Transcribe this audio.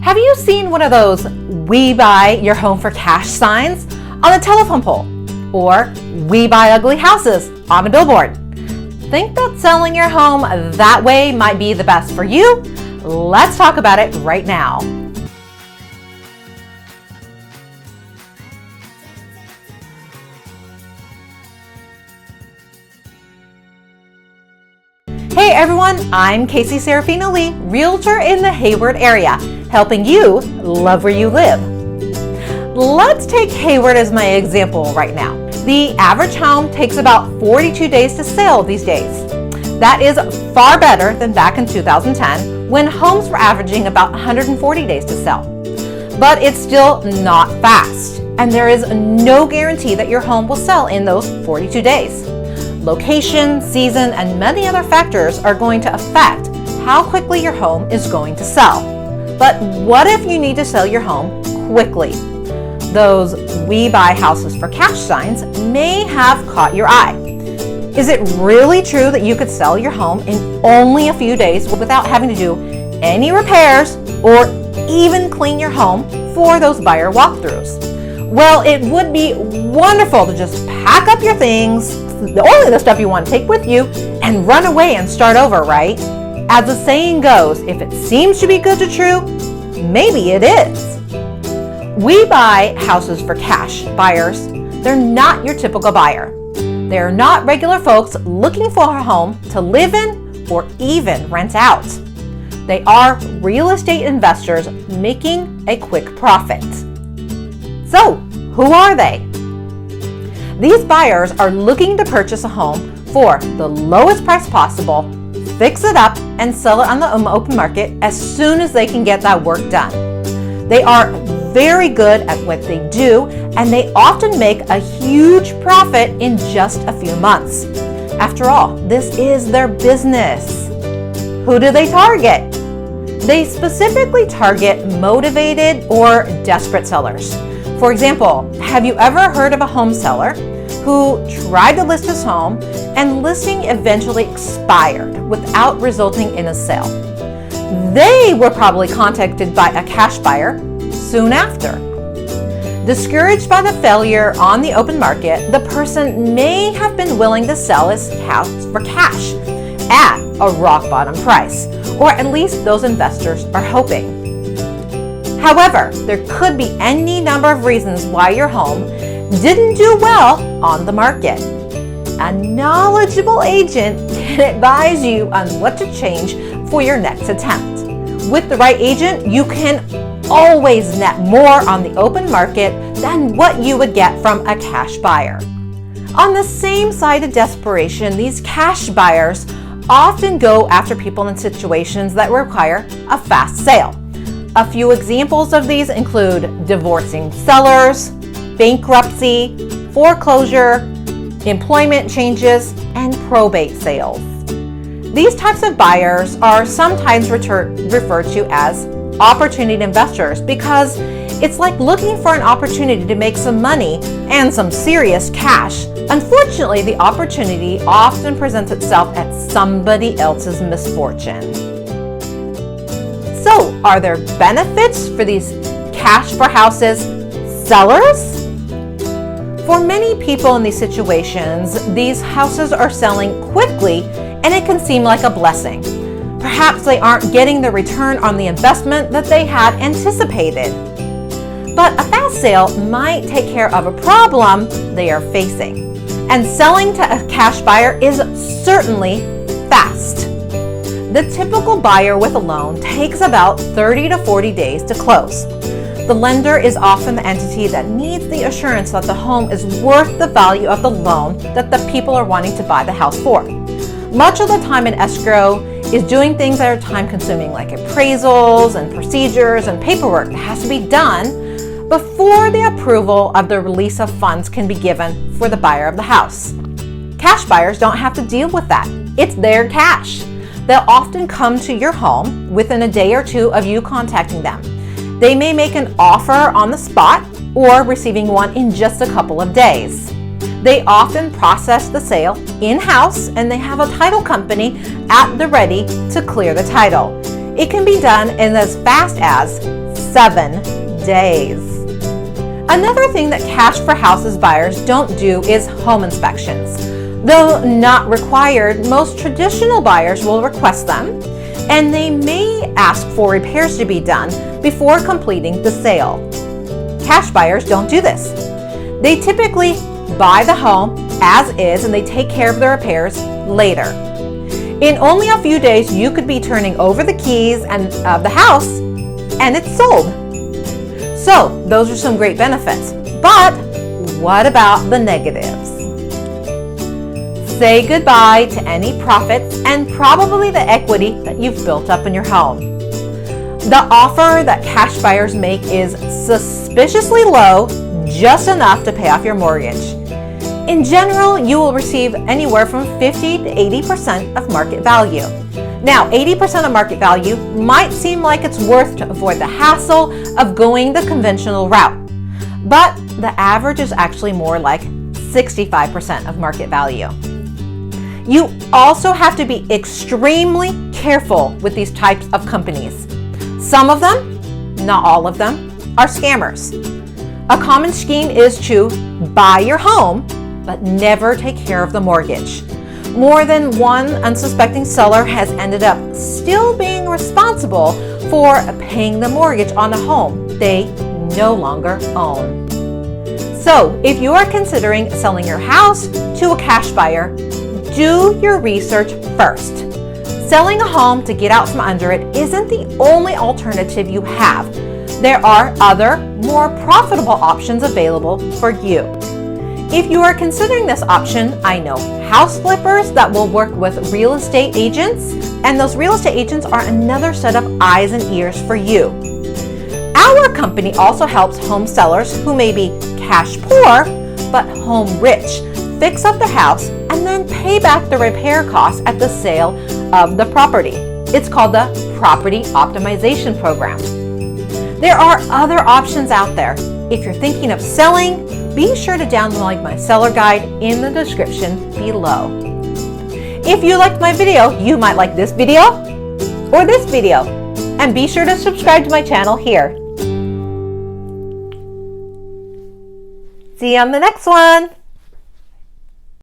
Have you seen one of those "We buy your home for cash" signs on a telephone pole? Or "We buy ugly houses" on a billboard? Think that selling your home that way might be the best for you? Let's talk about it right now. Hey everyone, I'm Serafino-Lee, Realtor in the Hayward area, helping you love where you live. Let's take Hayward as my example right now. The average home takes about 42 days to sell these days. That is far better than back in 2010 when homes were averaging about 140 days to sell. But it's still not fast, and there is no guarantee that your home will sell in those 42 days. Location, season, and many other factors are going to affect how quickly your home is going to sell. But what if you need to sell your home quickly? Those "We buy houses for cash" signs may have caught your eye. Is it really true that you could sell your home in only a few days without having to do any repairs or even clean your home for those buyer walkthroughs? Well, it would be wonderful to just pack up your things, only the stuff you want to take with you, and run away and start over, right? As the saying goes, if it seems to be good to true, maybe it is. We buy houses for cash buyers. They're not your typical buyer. They're not regular folks looking for a home to live in or even rent out. They are real estate investors making a quick profit. So, who are they? These buyers are looking to purchase a home for the lowest price possible, fix it up, and sell it on the open market as soon as they can get that work done. They are very good at what they do, and they often make a huge profit in just a few months. After all, this is their business. Who do they target? They specifically target motivated or desperate sellers. For example, have you ever heard of a home seller who tried to list his home and listing eventually expired without resulting in a sale? They were probably contacted by a cash buyer soon after. Discouraged by the failure on the open market, the person may have been willing to sell his house for cash at a rock bottom price, or at least those investors are hoping. However, there could be any number of reasons why your home didn't do well on the market. A knowledgeable agent can advise you on what to change for your next attempt. With the right agent, you can always net more on the open market than what you would get from a cash buyer. On the same side of desperation, these cash buyers often go after people in situations that require a fast sale. A few examples of these include divorcing sellers, bankruptcy, foreclosure, employment changes, and probate sales. These types of buyers are sometimes referred to as opportunity investors because it's like looking for an opportunity to make some money and some serious cash. Unfortunately, the opportunity often presents itself at somebody else's misfortune. So, are there benefits for these cash for houses sellers? For many people in these situations, these houses are selling quickly and it can seem like a blessing. Perhaps they aren't getting the return on the investment that they had anticipated. But a fast sale might take care of a problem they are facing. And selling to a cash buyer is certainly fast. The typical buyer with a loan takes about 30 to 40 days to close. The lender is often the entity that needs the assurance that the home is worth the value of the loan that the people are wanting to buy the house for. Much of the time in escrow is doing things that are time consuming, like appraisals and procedures and paperwork that has to be done before the approval of the release of funds can be given for the buyer of the house. Cash buyers don't have to deal with that. It's their cash. They'll often come to your home within a day or two of you contacting them. They may make an offer on the spot or receiving one in just a couple of days. They often process the sale in-house and they have a title company at the ready to clear the title. It can be done in as fast as 7 days. Another thing that cash for houses buyers don't do is home inspections. Though not required, most traditional buyers will request them, and they may ask for repairs to be done before completing the sale. Cash buyers don't do this. They typically buy the home as is and they take care of the repairs later. In only a few days, you could be turning over the keys of the house and it's sold. So those are some great benefits. But what about the negatives? Say goodbye to any profits and probably the equity that you've built up in your home. The offer that cash buyers make is suspiciously low, just enough to pay off your mortgage. In general, you will receive anywhere from 50 to 80% of market value. Now, 80% of market value might seem like it's worth to avoid the hassle of going the conventional route, but the average is actually more like 65% of market value. You also have to be extremely careful with these types of companies. Some of them, not all of them, are scammers. A common scheme is to buy your home, but never take care of the mortgage. More than one unsuspecting seller has ended up still being responsible for paying the mortgage on a home they no longer own. So, if you are considering selling your house to a cash buyer, do your research first. Selling a home to get out from under it isn't the only alternative you have. There are other, more profitable options available for you. If you are considering this option, I know house flippers that will work with real estate agents, and those real estate agents are another set of eyes and ears for you. Our company also helps home sellers who may be cash poor but home rich fix up their house and then pay back the repair costs at the sale of the property. It's called the Property Optimization Program. There are other options out there. If you're thinking of selling, be sure to download my seller guide in the description below. If you liked my video, you might like this video or this video. And be sure to subscribe to my channel here. See you on the next one.